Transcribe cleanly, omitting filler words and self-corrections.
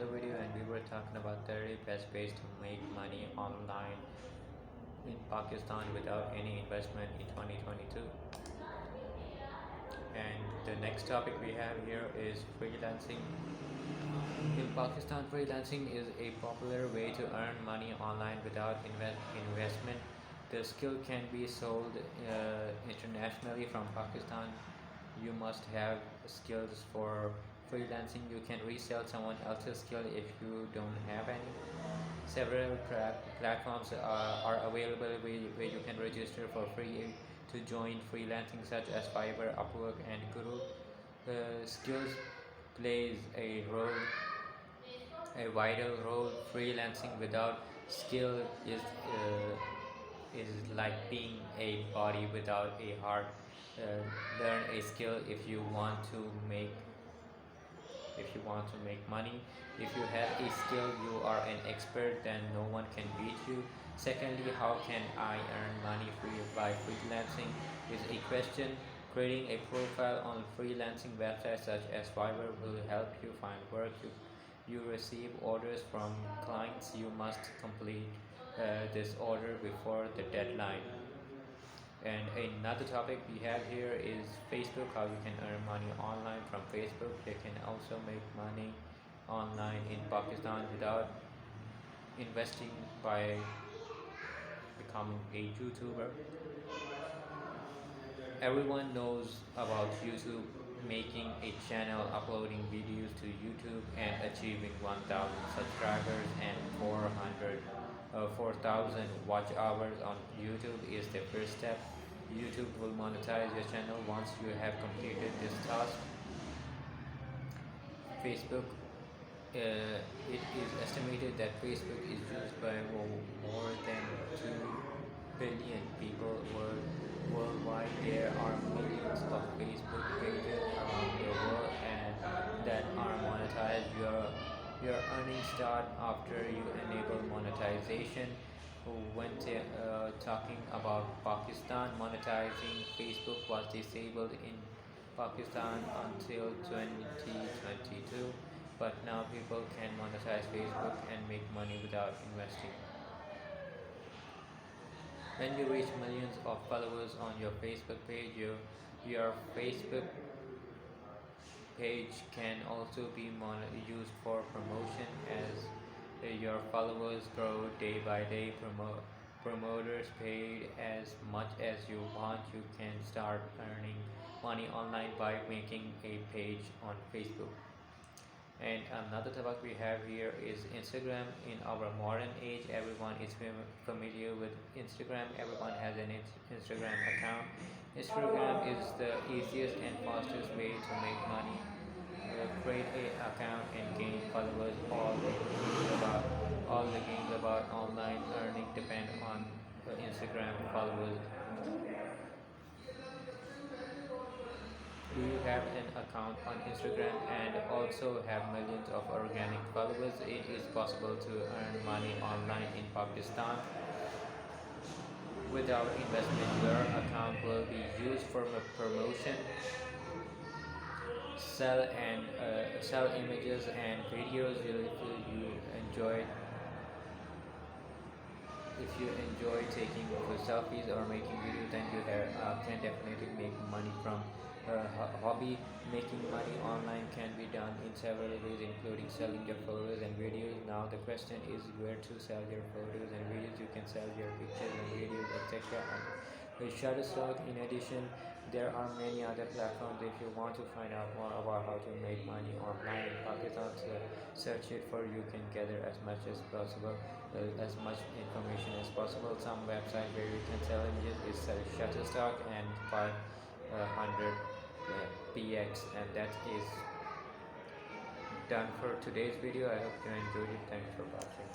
another video, and we were talking about 30 best ways to make money online in Pakistan without any investment in 2022. And the next topic we have here is freelancing. In Pakistan, freelancing is a popular way to earn money online without investment. The skill can be sold internationally from Pakistan. You must have skills for freelancing. You can resell someone else's skill if you don't have any. Several platforms are available where you can register for free to join freelancing, such as Fiverr, Upwork, and Guru. Skills plays a vital role. Freelancing without skill is like being a body without a heart. Learn a skill if you want to make money. If you have a skill, you are an expert, then no one can beat you. Secondly, how can I earn money by freelancing is a question. Creating a profile on freelancing websites such as Fiverr will help you find work. You receive orders from clients. You must complete this order before the deadline. And another topic we have here is Facebook, how you can earn money online from Facebook. You can also make money online in Pakistan without investing by becoming a YouTuber. Everyone knows about YouTube. Making a channel, uploading videos to YouTube, and achieving 1,000 subscribers and 4,000 watch hours on YouTube is the first step. YouTube will monetize your channel once you have completed this task. Facebook, it is estimated that Facebook is used by more than 2 billion people worldwide. There are millions of Facebook pages around the world and that are monetized. Your earnings start after you enable monetization. When talking about Pakistan, monetizing Facebook was disabled in Pakistan until 2022, but now people can monetize Facebook and make money without investing. When you reach millions of followers on your Facebook page, your Facebook page can also be used for promotion. As your followers grow day by day, promoters paid as much as you want. You can start earning money online by making a page on Facebook. And another topic we have here is Instagram. In our modern age, everyone is familiar with Instagram. Everyone has an Instagram account. Instagram is the easiest and fastest way to make money. Create an account and gain followers. All the gains about online earning depend on Instagram followers. Do you have an account on Instagram and also have millions of organic followers? It is possible to earn money online in Pakistan without investment. Your account will be used for promotion, sell images and videos you enjoy. If you enjoy taking selfies or making videos, then you can definitely make money from hobby. Making money online can be done in several ways, including selling your photos and videos. Now the question is where to sell your photos and videos. You can sell your pictures and videos, etc. on Shutterstock. In addition, there are many other platforms. If you want to find out more about how to make money online in Pakistan, search it for. You can gather as much as possible, as much information as possible. Some website where you can sell images is Shutterstock and 500 px, and that is done for today's video. I hope you enjoyed it. Thanks for watching.